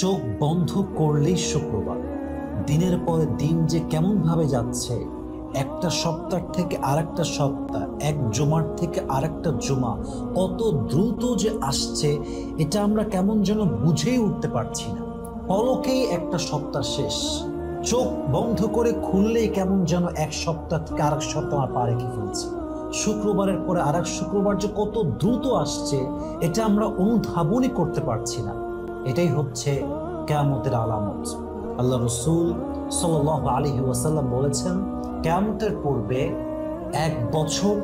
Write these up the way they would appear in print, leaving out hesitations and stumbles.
চোখ বন্ধ করলেই শুক্রবার। দিনের পর দিন যে কেমন ভাবে যাচ্ছে, একটা সপ্তাহ থেকে আরেকটা সপ্তাহ, এক জুমার থেকে আরেকটা জুমা কত দ্রুত যে আসছে, এটা আমরা কেমন যেন বুঝেই উঠতে পারছি না। পলকেই একটা সপ্তাহ শেষ, চোখ বন্ধ করে খুললেই কেমন যেন এক সপ্তাহ থেকে আরেক সপ্তাহ পা রেখে ফেলছি। শুক্রবারের পরে আরেক শুক্রবার যে কত দ্রুত আসছে, এটা আমরা অনুধাবনই করতে পারছি না। এটাই হচ্ছে কিয়ামতের আলামত। আল্লাহ রাসূল সাল্লাল্লাহু আলাইহি ওয়াসাল্লাম বলেছেন, কিয়ামতের পূর্বে এক বছর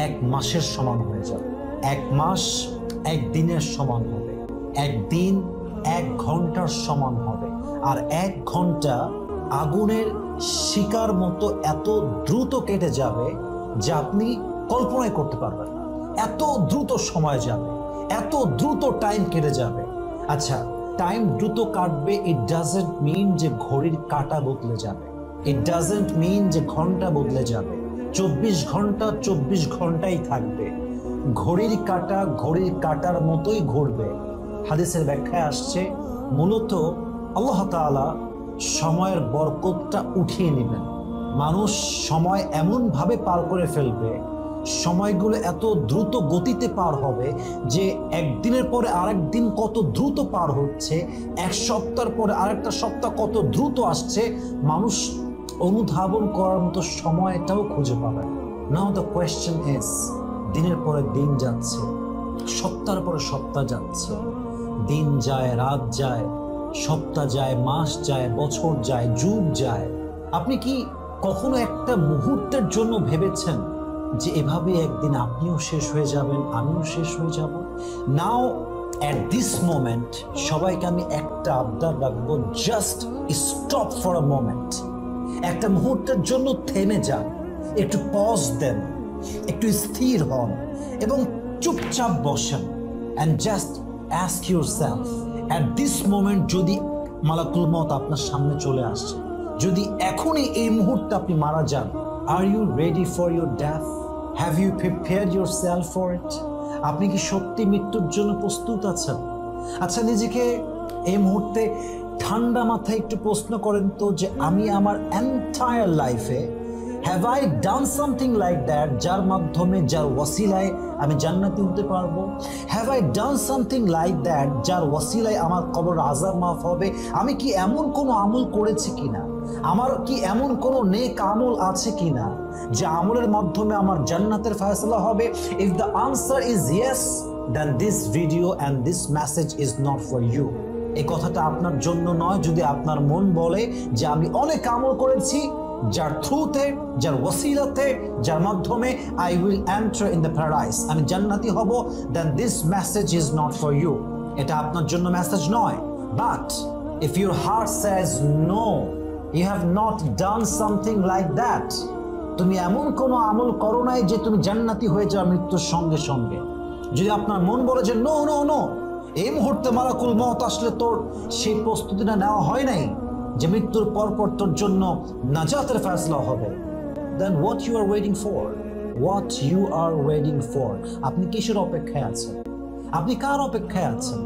এক মাসের সমান হয়ে যাবে, এক মাস এক দিনের সমান হবে, এক দিন এক ঘন্টার সমান হবে, আর এক ঘন্টা আগুনের শিকার মতো এত দ্রুত কেটে যাবে যে আপনি কল্পনাই করতে পারবেন না। এত দ্রুত সময় যাবে, এত দ্রুত টাইম কেটে যাবে। আচ্ছা, টাইম দ্রুত কাটবে, ইট ডাজন্ট মিন যে ঘড়ির কাঁটা বদলে যাবে, ইট ডাজন্ট মিন যে ঘন্টা বদলে যাবে। 24 ঘন্টা 24 ঘন্টাই থাকবে, ঘড়ির কাঁটা ঘড়ির কাঁটার মতোই ঘুরবে। হাদিসের ব্যাখ্যায় আসছে, মূলত আল্লাহ তাআলা সময়ের বরকতটা উঠিয়ে নেবেন। মানুষ সময় এমন ভাবে পার করে ফেলবে, সময়গুলো এত দ্রুত গতিতে পার হবে যে একদিনের পরে আরেক দিন কত দ্রুত পার হচ্ছে, এক সপ্তাহের পরে আরেকটা সপ্তাহ কত দ্রুত আসছে, মানুষ অনুধাবন করার মতো সময়টাও খুঁজে পাবে। নাও দ্য কোয়েশ্চেন ইজ, দিনের পরে দিন যাচ্ছে, সপ্তাহের পরে সপ্তাহ যাচ্ছে, দিন যায় রাত যায়, সপ্তাহ যায় মাস যায়, বছর যায়, যুগ যায়। আপনি কি কখনো একটা মুহূর্তের জন্য ভেবেছেন যে এভাবে একদিন আপনিও শেষ হয়ে যাবেন, আমিও শেষ হয়ে যাব? নাও এট দিস মোমেন্ট সবাইকে আমি একটা আবদার রাখবো, just stop for a moment. একটা মুহূর্তের জন্য থেমে যান, একটু পজ দেন, একটু স্থির হন এবং চুপচাপ বসেন and just ask yourself, at this moment যদি মালাকুল মউত আপনার সামনে চলে আসছে, যদি এখনই এই মুহূর্তে আপনি মারা যান, are you ready for your death? Have you prepared yourself for it? আপনি কি সত্যি মৃত্যুর জন্য প্রস্তুত আছেন? আচ্ছা, নিজেকে এই মুহূর্তে ঠান্ডা মাথায় একটু প্রশ্ন করেন তো, যে আমি আমার এন্টায়ার লাইফে have I done something like that যার মাধ্যমে, যার ওয়াসিলায় আমি জান্নাতি হতে পারবো? have I done something like that যার ওয়াসিলায় আমার কবর আযাব মাফ হবে? আমি কি এমন কোনো আমল করেছি কিনা, আমার কি এমন কোনো নেক আমল আছে কিনা যে আমলের মাধ্যমে আমার জান্নাতের ফয়সালা হবে? if the answer is yes, then this video and this message is not for you. এই কথাটা আপনার জন্য নয়। যদি আপনার মন বলে যে আমি অনেক আমল করেছি, যার থ্রুতে, যার ওয়াসিলাতে, যার মাধ্যমে I will enter in the paradise, আমি জান্নাতি হব, then this message is not for you. এটা আপনার জন্য মেসেজ নয়। But if your heart says no, you have not done something like that, তুমি এমন কোনো আমল করো নাই যে তুমি জান্নাতি হয়ে যাও মৃত্যুর সঙ্গে সঙ্গে। যদি আপনার মন বলে যে নো নো নো, এই মুহূর্তে মালাকুল মউত আসলে তোর সেই প্রস্তুতিটা নেওয়া হয় নাই যে মৃত্যুর পরপর তোর জন্য নাজাতের ফয়সালা হবে, then what you are waiting for? What you are waiting for? আপনি কিসের অপেক্ষায় আছেন? আপনি কার অপেক্ষায় আছেন?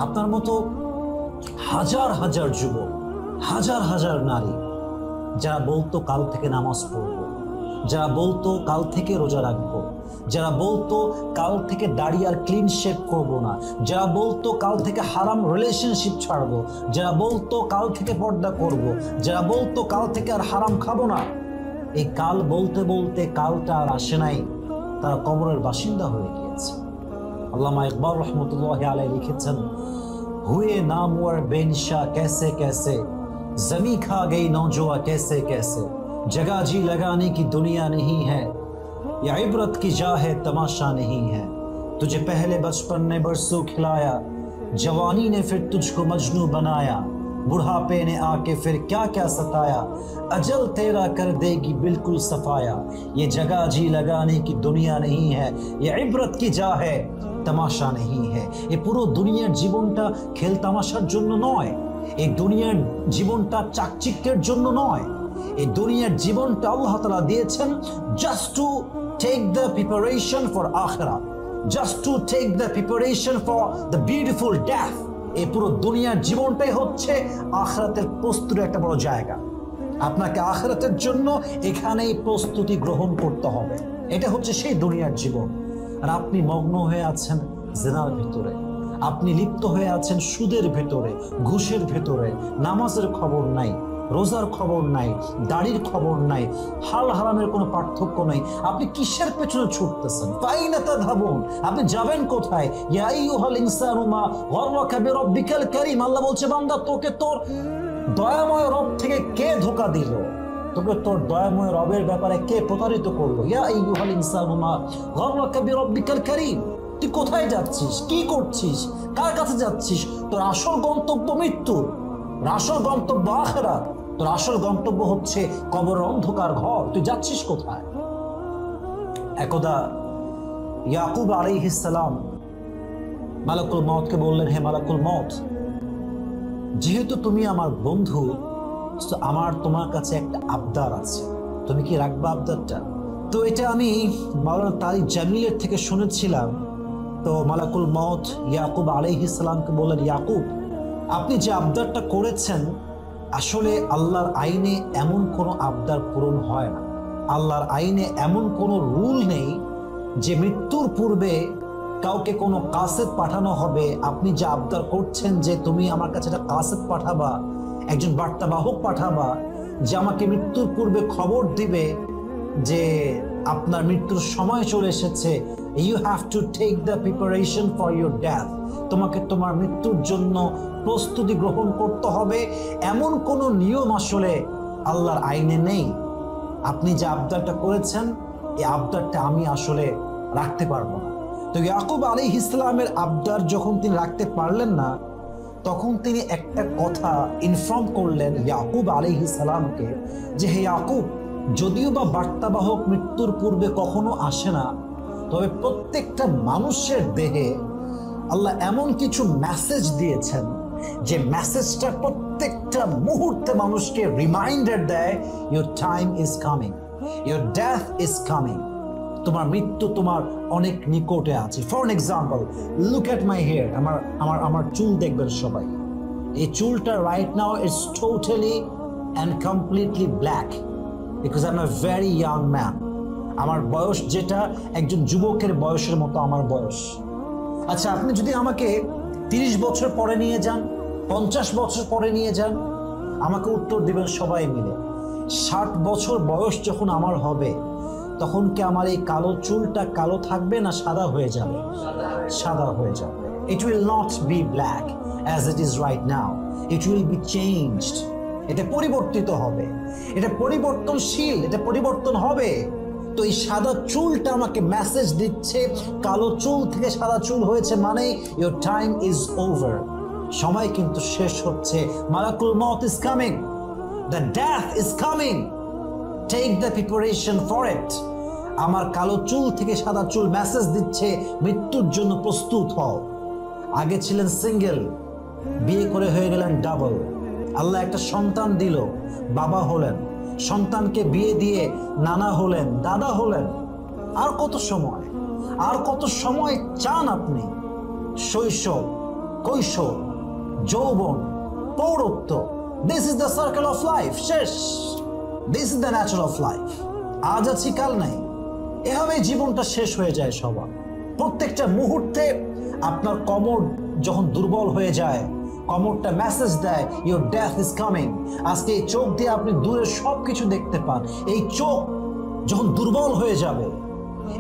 আপনার মতো হাজার হাজার যুবক, হাজার হাজার নারী যারা বলতো কাল থেকে নামাজ পড়বো, যারা বলতো কাল থেকে রোজা রাখবো, যারা বলতো কাল থেকে দাড়ি আর ক্লিন শেভ করবো না, যারা বলতো কাল থেকে হারাম রিলেশনশিপ ছাড়বো, যারা বলতো কাল থেকে পর্দা করব, যারা বলতো কাল থেকে আর হারাম খাবো না, এই কাল বলতে বলতে কালটা আর আসে নাই, তারা কবরের বাসিন্দা হয়ে গিয়েছে। আল্লামা ইকবাল রহমতুল্লাহি আলাইহি লিখেছেন, হুয়ে নামওয়ার বেনিশা कैसे कैसे, जमी खा गई नौजवा कैसे कैसे, जगह जी लगाने की दुनिया नहीं है, या इबरत की जा है तमाशा नहीं है, तुझे पहले बचपन ने बरसों खिलाया, जवानी ने फिर तुझको मजनू बनाया, बुढ़ापे ने आके फिर क्या क्या सताया, अजल तेरा कर देगी बिल्कुल सफाया, ये जगह जी लगाने की दुनिया नहीं है, ये इबरत की जा है तमाशा नहीं है। ये পুরো দুনিয়ার জীবনটা খেল তামাশার জন্য নয়, এই দুনিয়ার জীবনটা চাকচিক্যের জন্য নয়, এই দুনিয়ার জীবনটা আল্লাহ তাআলা দিয়েছেন just to take the preparation for akhirah, just to take the preparation for the beautiful death. এই পুরো দুনিয়ার জীবনটাই হচ্ছে আখিরাতের প্রস্তুতির একটা বড় জায়গা। আপনাকে আখিরাতের জন্য এখানেই প্রস্তুতি গ্রহণ করতে হবে। এটা হচ্ছে সেই দুনিয়ার জীবন। আর আপনি মগ্ন হয়ে আছেন জিনার ভিতরে, আপনি লিপ্ত হয়ে আছেন সুদের ভেতরে, ঘুষের ভেতরে, নামাজের খবর নাই, রোজার খবর নাই, দাড়ির খবর নাই, হাল হারামের কোনো পার্থক্য নাই। আপনি কিসের পেছনে ছুটতেছেন? ফাইনা তাযহাবুন, আপনি যাবেন কোথায়? ইয়া আইয়ুহাল ইনসানু মা গাররাকা বিরাব্বিকাল কারীম, আল্লাহ বলছে বান্দা তোকে তোর দয়াময় রব থেকে কে ধোঁকা দিল? তোকে তোর দয়াময় রবের ব্যাপারে কে প্রতারিত করলো? ইয়া আইয়ুহাল ইনসানু মা গাররাকা বিরাব্বিকাল কারীম, তুই কোথায় যাচ্ছিস? কি করছিস? কার কাছে যাচ্ছিস? তোর আসল গন্তব্য মৃত্যু, আসল গন্তব্য আখিরাত, তোর আসল গন্তব্য হচ্ছে কবরের অন্ধকার ঘর। তুই যাচ্ছিস কোথায়? একদা ইয়াকুব আলাইহিস সালাম মালাকুল মউতকে বললেন, হে মালাকুল মউত, যেহেতু তুমি আমার বন্ধু, তো আমার তোমার কাছে একটা আবদার আছে, তুমি কি রাখবা আবদারটা? তো এটা আমি মাওলানা তারিক জামিলের থেকে শুনেছিলাম। তো মালাকুল মউত ইয়াকুব আলাইহিস সালামকে বললেন, ইয়াকুব, আপনি যে আবদারটা করেছেন, আসলে আল্লাহর আইনে এমন কোনো আবদার পূরণ হয় না। আল্লাহর আইনে এমন কোনো রুল নেই যে মৃত্যুর পূর্বে কাউকে কোনো কাসেদ পাঠানো হবে। আপনি যে আবদার করছেন যে তুমি আমার কাছে একটা কাসেদ পাঠাবা, একজন বার্তাবাহক পাঠাবা যে আমাকে মৃত্যুর পূর্বে খবর দিবে যে আপনার মৃত্যুর সময় চলে এসেছে, you have to take the preparation for your death, তোমাকে তোমার মৃত্যুর জন্য প্রস্তুতি গ্রহণ করতে হবে, এমন কোনো নিয়ম আসলে আল্লাহর আইনে নেই। আপনি যে আবদারটা করেছেন, এই আবদারটা আমি আসলে রাখতে পারবো না। তো ইয়াকুব আলাইহিস সালামের আবদার যখন তিনি রাখতে পারলেন না, তখন তিনি একটা কথা ইনফর্ম করলেন ইয়াকুব আলাইহিস সালামকে যে, হে ইয়াকুব, যদিও বা বার্তাবাহক মৃত্যুর পূর্বে কখনো আসে না, তবে প্রত্যেকটা মানুষের দেহে আল্লাহ এমন কিছু মেসেজ দিয়েছেন যে মেসেজটা প্রত্যেকটা মুহূর্তে মানুষকে রিমাইন্ডার দেয়, your time is coming, your death is coming, তোমার মৃত্যু তোমার অনেক নিকটে আছে। For an example, look at my hair, আমার চুল দেখবেন সবাই। এই চুলটা right now is totally and completely black, because I am a very young man. আমার বয়স যেটা একজন যুবকের বয়সের মতো আমার বয়স। আচ্ছা, আপনি যদি আমাকে 30 বছর পরে নিয়ে যান, 50 বছর পরে নিয়ে যান, আমাকে উত্তর দিবেন সবাই মিলে 60 বছর বয়স যখন আমার হবে, তখন কি আমার এই কালো চুলটা কালো থাকবে না সাদা হয়ে যাবে? সাদা হয়ে যাবে। It will not be black as it is right now. It will be changed. এটা পরিবর্তিত হবে, এটা পরিবর্তনশীল, এটা পরিবর্তন হবে। তো এই সাদা চুলটা আমাকে মেসেজ দিচ্ছে, কালো চুল থেকে সাদা চুল হয়েছে মানে your time is over, সময় কিন্তু শেষ হচ্ছে। মালাকুল মউত is coming, the death is coming, take the preparation for it. আমার কালো চুল থেকে সাদা চুল মেসেজ দিচ্ছে, মৃত্যুর জন্য প্রস্তুত হও। আগে ছিলেন সিঙ্গেল, বিয়ে করে হয়ে গেলেন ডাবল। আল্লাহ একটা সন্তান দিল, বাবা হলেন, সন্তানকে বিয়ে দিয়ে নানা হলেন, দাদা হলেন। আর কত সময়, আর কত সময় চান আপনি? শৈশব, কৈশোর, যৌবন, পৌরত্ব, this is the circle of life. শেষ, this is the nature of life. আজ আছি কাল নাই, এভাবে জীবনটা শেষ হয়ে যায় সবার। প্রত্যেকটা মুহূর্তে আপনার কোমর যখন দুর্বল হয়ে যায়, কোমরটা মেসেজ দেয় ইউর ডেথ ইজ কামিং। আজকে এই চোখ দিয়ে আপনি দূরের সব কিছু দেখতে পান, এই চোখ যখন দুর্বল হয়ে যাবে,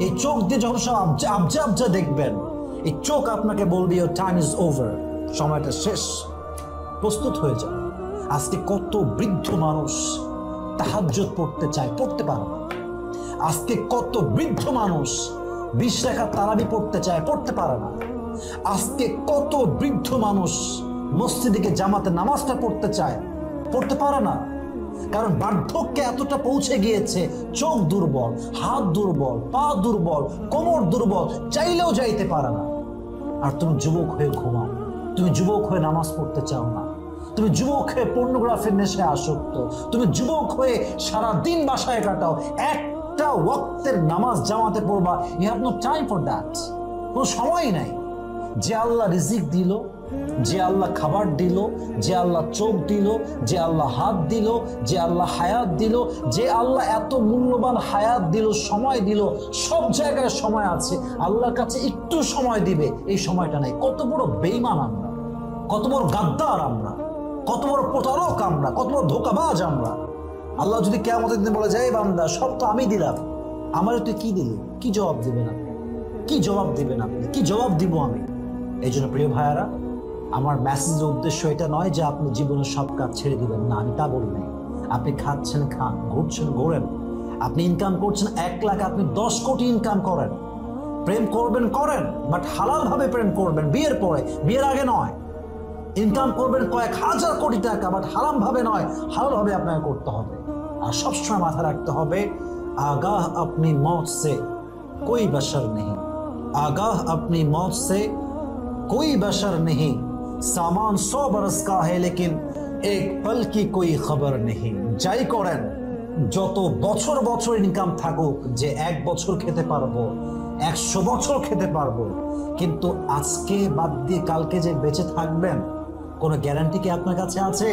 এই চোখ দিয়ে যখন সব আবজা আবজা দেখবেন, এই চোখ আপনাকে বলবে ইউর টাইম ইজ ওভার, সময়টা শেষ, প্রস্তুত হয়ে যাবে। আজকে কত বৃদ্ধ মানুষ তাহাজ্জুদ পড়তে চায়, পড়তে পারে না। আজকে কত বৃদ্ধ মানুষ 20 রাকাত তারাবি পড়তে চায়, পড়তে পারে না। আজকে কত বৃদ্ধ মানুষ মসজিদে জামাতে নামাজটা পড়তে চায়, পড়তে পারে না। কারণ বার্ধক্যে এতটা পৌঁছে গিয়েছে, চোখ দুর্বল, হাত দুর্বল, পা দুর্বল, কোমর দুর্বল, চাইলেও যাইতে পারে না। আর তুমি যুবক হয়ে ঘুমাও, তুমি যুবক হয়ে নামাজ পড়তে চাও না, তুমি যুবক হয়ে পর্নোগ্রাফির নেশায় আসক্ত, তুমি যুবক হয়ে সারা দিন বাসায় কাটাও, একটা ওয়াক্তের নামাজ জামাতে পড়বা, you have no time for that, কোনো সময়ই নাই। যে আল্লাহ রিজিক দিল, যে আল্লাহ খাবার দিল, যে আল্লাহ চোখ দিল, যে আল্লাহ হাত দিল, যে আল্লাহ হায়াত দিল, যে আল্লাহ এত মূল্যবান হায়াত দিল, সময় দিল, সব জায়গায় সময় আছে, আল্লাহর কাছে একটু সময় দিবে এই সময়টা নাই। কত বড় বেঈমান আমরা, কত বড় গাদ্দার আমরা, কত বড় প্রতারক আমরা, কত বড় ধোঁকাবাজ আমরা। আল্লাহ যদি কিয়ামতের দিন বলে যায় বান্দা সব তো আমি দিলাম, আমার তুই কি দিলি, কি জবাব দিবেন আপনি? কি জবাব দিবেন আপনি? কি জবাব দিব আমি? এই জন্য প্রিয় ভাইয়ারা, আমার মেসেজের উদ্দেশ্য এটা নয় যে আপনি জীবনের সব কাজ ছেড়ে দিবেন, না, আমি তা বলি নাই। আপনি খাচ্ছেন খান, ঘুরছেন ঘোরেন, আপনি ইনকাম করছেন 1 লাখ, আপনি 10 কোটি ইনকাম করেন, প্রেম করবেন করেন, বাট হালাল ভাবে প্রেম করবেন, বিয়ের পরে, বিয়ের আগে নয়। ইনকাম করবেন কয়েক হাজার কোটি টাকা, বাট হারাম ভাবে নয়, হালাল ভাবে আপনাকে করতে হবে। আর সবসময় মাথায় রাখতে হবে, আগাহ আপনি মौत से कोई बशर नहीं, आगाह अपनी मौत से कोई बशर नहीं, सामान 100 बरस का है लेकिन एक पल की कोई खबर नहीं। যাই করেন, যত বছর বছর ইনকাম থাকুক, যে 1 বছর খেতে পারবো, 100 বছর খেতে পারবো, কিন্তু আজকে বাদ দিয়ে কালকে যে বেঁচে থাকবেন কোনো গ্যারান্টি কি আপনার কাছে আছে?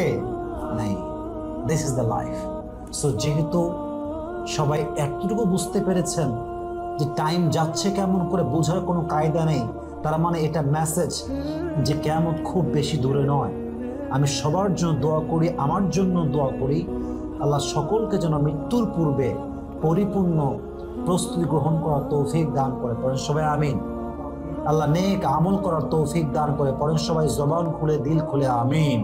নাই। This is the life. So যেহেতু সবাই এতটুকু বুঝতে পেরেছেন যে টাইম যাচ্ছে কেমন করে বোঝার কোনো কায়দা নেই, তার মানে এটা মেসেজ যে কিয়ামত খুব বেশি দূরে নয়। আমি সবার জন্য দোয়া করি, আমার জন্য দোয়া করি, আল্লাহ সকলকে যেন মৃত্যুর পূর্বে পরিপূর্ণ প্রস্তুতি গ্রহণ করার তৌফিক দান করে। পড়েন সবাই আমিন। আল্লাহ নেক আমল করার তৌফিক দান করে। পড়েন সবাই জবান খুলে, দিল খুলে আমিন।